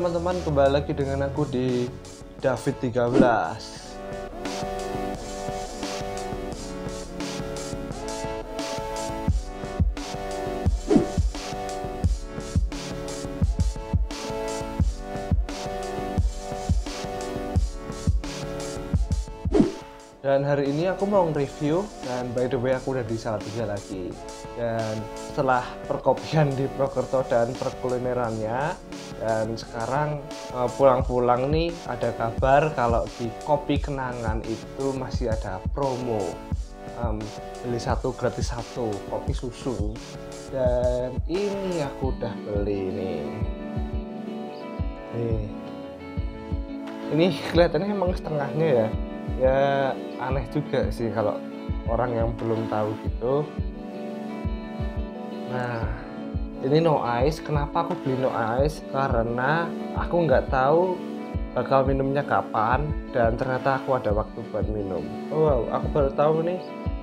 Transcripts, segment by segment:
teman-teman, kembali lagi dengan aku di David 13. Dan hari ini aku mau nge-review, dan by the way aku udah di Salatiga lagi. Dan setelah perkopian di Prokerto dan perkulinerannya, dan sekarang pulang-pulang nih ada kabar kalau di Kopi Kenangan itu masih ada promo, beli satu gratis satu kopi susu. Dan ini aku udah beli nih. Ini kelihatannya emang setengahnya ya. Ya aneh juga sih kalau orang yang belum tahu gitu. Nah, ini no ice. Kenapa aku beli no ice? Karena aku nggak tahu bakal minumnya kapan, dan ternyata aku ada waktu buat minum. Oh wow, aku baru tahu nih,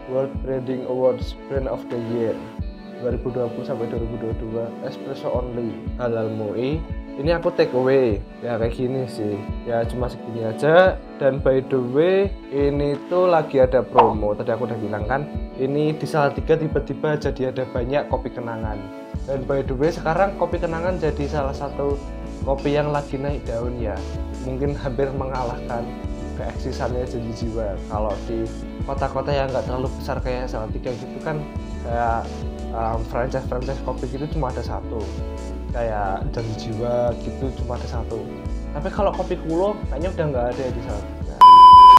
World Branding Awards Brand of the Year 2020 sampai 2022 espresso only halal MUI. Ini aku take away ya, kayak gini sih ya, cuma segini aja. Dan by the way, ini tuh lagi ada promo. Tadi aku udah bilang kan, ini di Salatiga tiba-tiba jadi ada banyak kopi kenangan. Dan by the way, sekarang kopi kenangan jadi salah satu kopi yang lagi naik daun ya, mungkin hampir mengalahkan keeksisannya Janji Jiwa. Kalau di kota-kota yang nggak terlalu besar kayak Salatiga gitu kan, kayak franchise kopi gitu cuma ada satu, kayak Janji Jiwa gitu cuma ada satu. Tapi kalau kopi Kulo kayaknya udah nggak ada di Salatiga.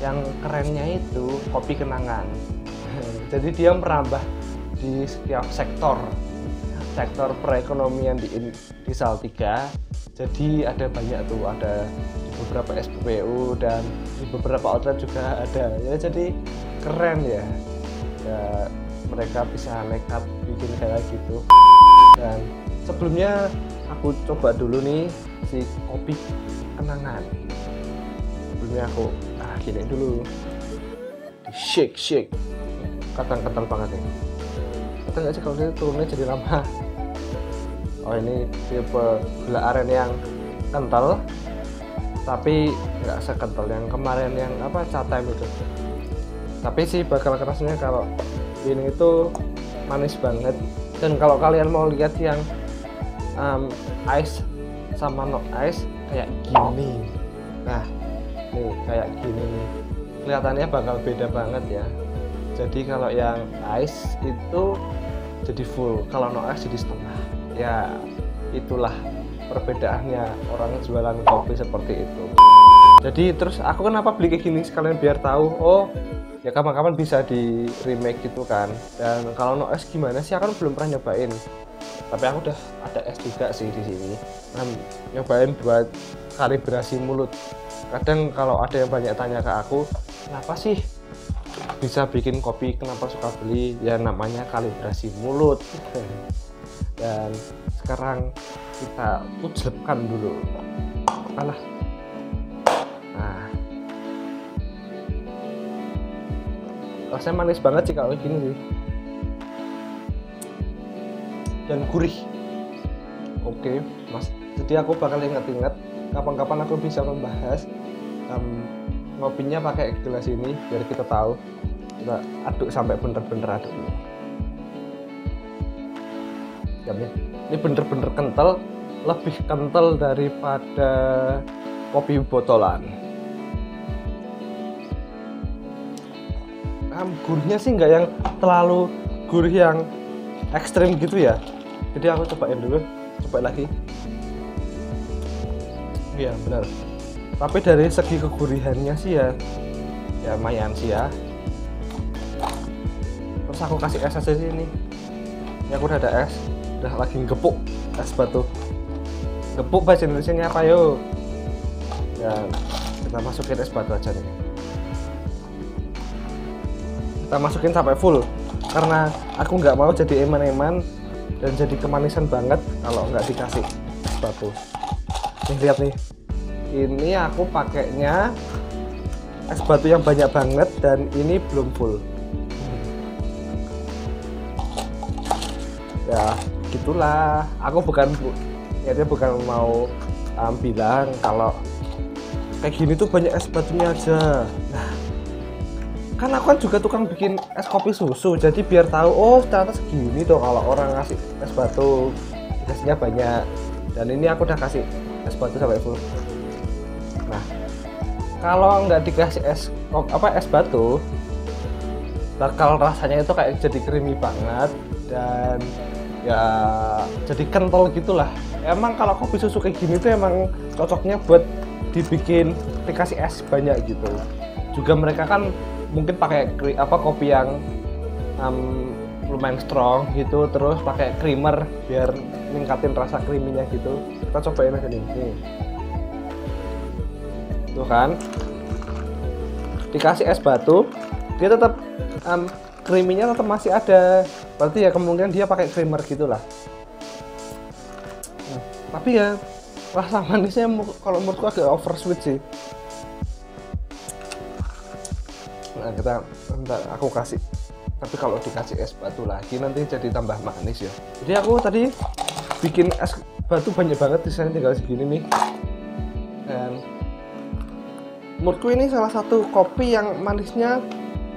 Yang kerennya itu kopi kenangan. Jadi dia merambah di setiap sektor perekonomian di Salatiga. Jadi ada banyak tuh, ada di beberapa SPBU dan di beberapa outlet juga ada ya. Jadi keren ya, mereka bisa nekat bikin kayak gitu. Dan sebelumnya aku coba dulu nih si kopi kenangan. Sebelumnya aku gini dulu, di shake kental banget nih. Kata nggak sih kalau dia turunnya jadi lama. Oh, ini tipe gula aren yang kental, tapi nggak sekental yang kemarin yang chat time itu. Tapi sih bakal kerasnya kalau ini itu manis banget. Dan kalau kalian mau lihat yang ice sama no ice kayak gini, nah nih kayak gini nih, kelihatannya bakal beda banget ya. Jadi kalau yang ice itu jadi full, kalau no ice jadi setengah ya. Itulah perbedaannya orang jualan kopi seperti itu. Jadi terus aku kenapa beli kayak gini, sekalian biar tahu, oh ya kapan-kapan bisa di remake gitu kan. Dan kalau no ice gimana sih, aku kan belum pernah nyobain. Tapi aku udah ada es juga sih di sini. Nyobain buat kalibrasi mulut. Kadang kalau ada yang banyak tanya ke aku, kenapa sih bisa bikin kopi, kenapa suka beli, ya namanya kalibrasi mulut. Dan sekarang kita tujelkan dulu. Nah, rasanya manis banget sih kalau gini sih, dan gurih. Oke mas, jadi aku bakal inget-inget kapan-kapan aku bisa membahas ngopinya pakai gelas ini, biar kita tahu. Kita aduk sampai bener-bener aduk dulu. Ini bener-bener kental, lebih kental daripada kopi botolan. Gurihnya sih nggak yang terlalu gurih yang ekstrim gitu ya. Jadi aku cobain dulu, coba lagi. Iya benar. Tapi dari segi kegurihannya sih ya lumayan sih ya. Terus aku kasih es aja sini. Ini aku udah ada es, udah lagi gepuk es batu. Gepuk bahasa Indonesianya apa yuk? Dan kita masukin es batu aja nih. Kita masukin sampai full, karena aku nggak mau jadi eman-eman dan jadi kemanisan banget kalau nggak dikasih es batu. Nih lihat nih, ini aku pakainya es batu yang banyak banget dan ini belum full. Ya gitulah, aku niatnya bukan mau bilang kalau kayak gini tuh banyak es batunya aja. Nah, kan aku kan juga tukang bikin es kopi susu, jadi biar tahu oh ternyata segini tuh kalau orang ngasih es batu dikasihnya banyak. Dan ini aku udah kasih es batu sampai full. Nah, kalau nggak dikasih es batu, bakal rasanya itu kayak jadi creamy banget dan ya jadi kental gitulah. Emang kalau kopi susu kayak gini tuh emang cocoknya buat dibikin dikasih es banyak gitu. Juga mereka kan mungkin pakai kopi yang lumayan strong gitu, terus pakai creamer biar ningkatin rasa creaminya gitu. Kita cobain aja nih. Tuh kan, dikasih es batu, dia tetap creaminya tetap masih ada. Berarti ya kemungkinan dia pakai creamer gitulah. Tapi ya rasa manisnya kalau menurutku agak over sweet sih. Nah, bentar, aku kasih. Tapi kalau dikasih es batu lagi nanti jadi tambah manis ya. Jadi aku tadi bikin es batu banyak banget, di sana tinggal segini nih. Dan menurutku ini salah satu kopi yang manisnya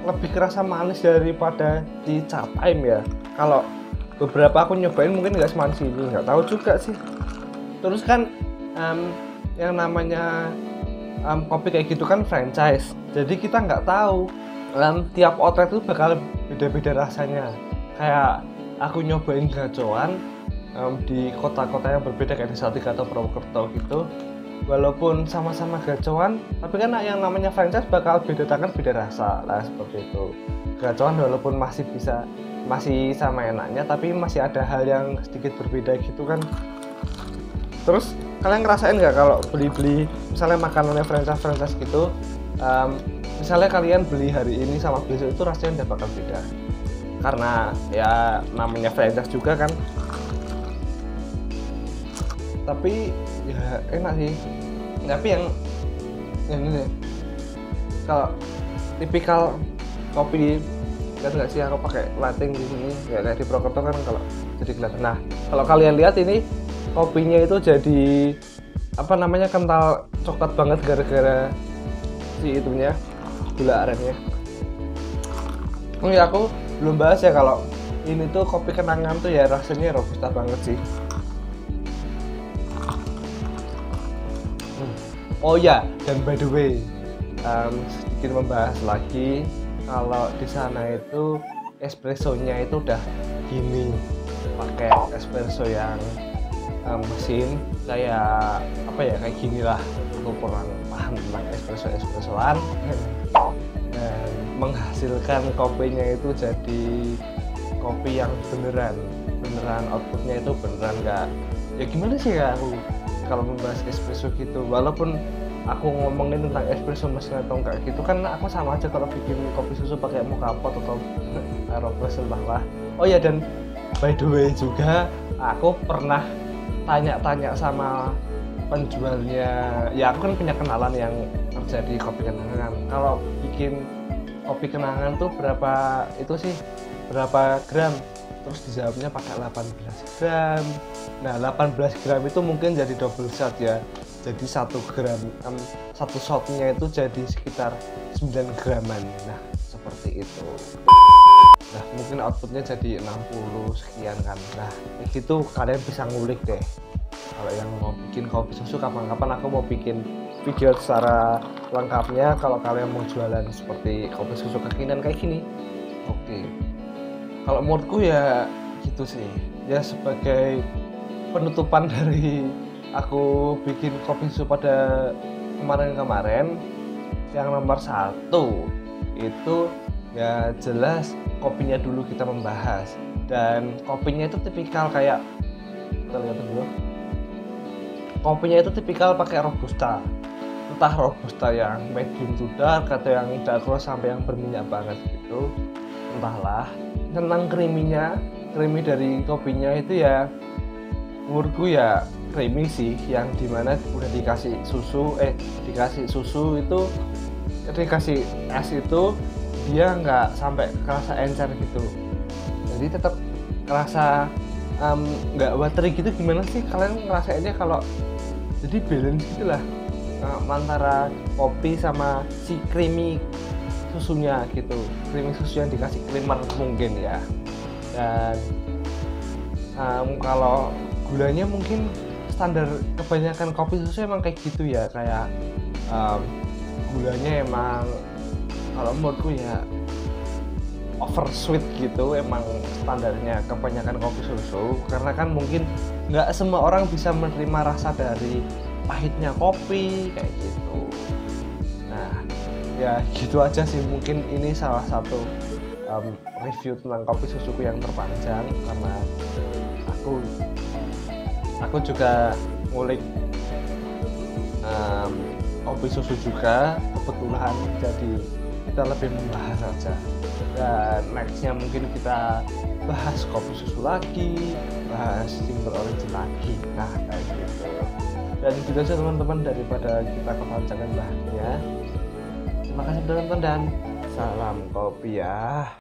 lebih kerasa manis daripada di Chai Time ya. Kalau beberapa aku nyobain mungkin nggak semanis ini, nggak tahu juga sih. Terus kan yang namanya kopi kayak gitu kan franchise, jadi kita nggak tahu tiap outlet itu bakal beda-beda rasanya. Kayak aku nyobain gacoan di kota-kota yang berbeda kayak di Salatiga atau Purwokerto gitu, walaupun sama-sama gacoan, tapi kan yang namanya franchise bakal beda tangan beda rasa lah, seperti itu. Gacoan walaupun masih sama enaknya, tapi masih ada hal yang sedikit berbeda gitu kan. Terus kalian ngerasain nggak kalau beli misalnya makanannya franchise gitu, misalnya kalian beli hari ini sama besok itu rasanya udah bakal beda, karena ya namanya franchise juga kan. Tapi ya enak sih. Tapi yang ini nih, kalau tipikal kopi, lihat nggak sih aku pakai lighting di sini kayak di Purwokerto kan kalau jadi kelihatan. Nah, kalau kalian lihat ini kopinya itu jadi kental coklat banget gara-gara si itunya, gula arennya. Oh ya, aku belum bahas ya kalau ini tuh kopi kenangan tuh ya rasanya robusta banget sih. Oh ya, dan by the way, sedikit membahas lagi, kalau di sana itu espressonya itu udah gini, pakai espresso yang mesin kayak kayak gini lah. Aku kurang paham tentang espressoan dan menghasilkan kopinya itu jadi kopi yang beneran outputnya itu beneran nggak ya gimana sih ya. Aku kalau membahas espresso gitu, walaupun aku ngomongin tentang espresso mesin atau enggak gitu kan, aku sama aja kalau bikin kopi susu pakai mocha pot atau aeropress entahlah. Oh ya, dan by the way juga aku pernah tanya-tanya sama penjualnya. Ya aku kan punya kenalan yang kerja di kopi kenangan. Kalau bikin kopi kenangan tuh berapa gram? Terus dijawabnya pakai 18 gram. Nah, 18 gram itu mungkin jadi double shot ya. Jadi 1 gram, 1 shotnya itu jadi sekitar 9 graman. Nah, seperti itu. Nah, mungkin outputnya jadi 60 sekian kan. Nah, itu kalian bisa ngulik deh. Kalau yang mau bikin kopi susu, kapan-kapan aku mau bikin video secara lengkapnya kalau kalian mau jualan seperti kopi susu kekinian kayak gini. Oke. Kalau menurutku ya gitu sih. Ya sebagai penutupan dari aku bikin kopi susu pada kemarin-kemarin, yang nomor 1 itu ya jelas kopinya dulu kita membahas. Dan kopinya itu tipikal kayak, kita lihat dulu, kopinya itu tipikal pakai robusta, entah robusta yang medium to dark atau yang dark roast sampai yang berminyak banget gitu, entahlah. Tentang creamy dari kopinya itu ya menurutku ya creamy sih, yang dimana udah dikasih susu dikasih es itu dia nggak sampai kerasa encer gitu, jadi tetap kerasa nggak watery gitu. Gimana sih kalian ngerasainnya kalau jadi balance gitulah antara kopi sama si creamy susunya gitu, creamy susu yang dikasih creamer mungkin ya. Dan kalau gulanya mungkin standar kebanyakan kopi susu emang kayak gitu ya, kayak gulanya emang kalau menurutku ya over sweet gitu, emang standarnya kebanyakan kopi susu, karena kan mungkin nggak semua orang bisa menerima rasa dari pahitnya kopi kayak gitu. Nah ya gitu aja sih, mungkin ini salah satu review tentang kopi susuku yang terpanjang, karena aku juga ngulik kopi susu juga kebetulan, jadi kita lebih membahas saja. Dan nextnya mungkin kita bahas kopi susu lagi, bahas single origin lagi, nah kayak gitu. Dan gitu aja teman-teman, daripada kita kepanjangan bahasnya. Terima kasih sudah nonton dan salam kopi ya.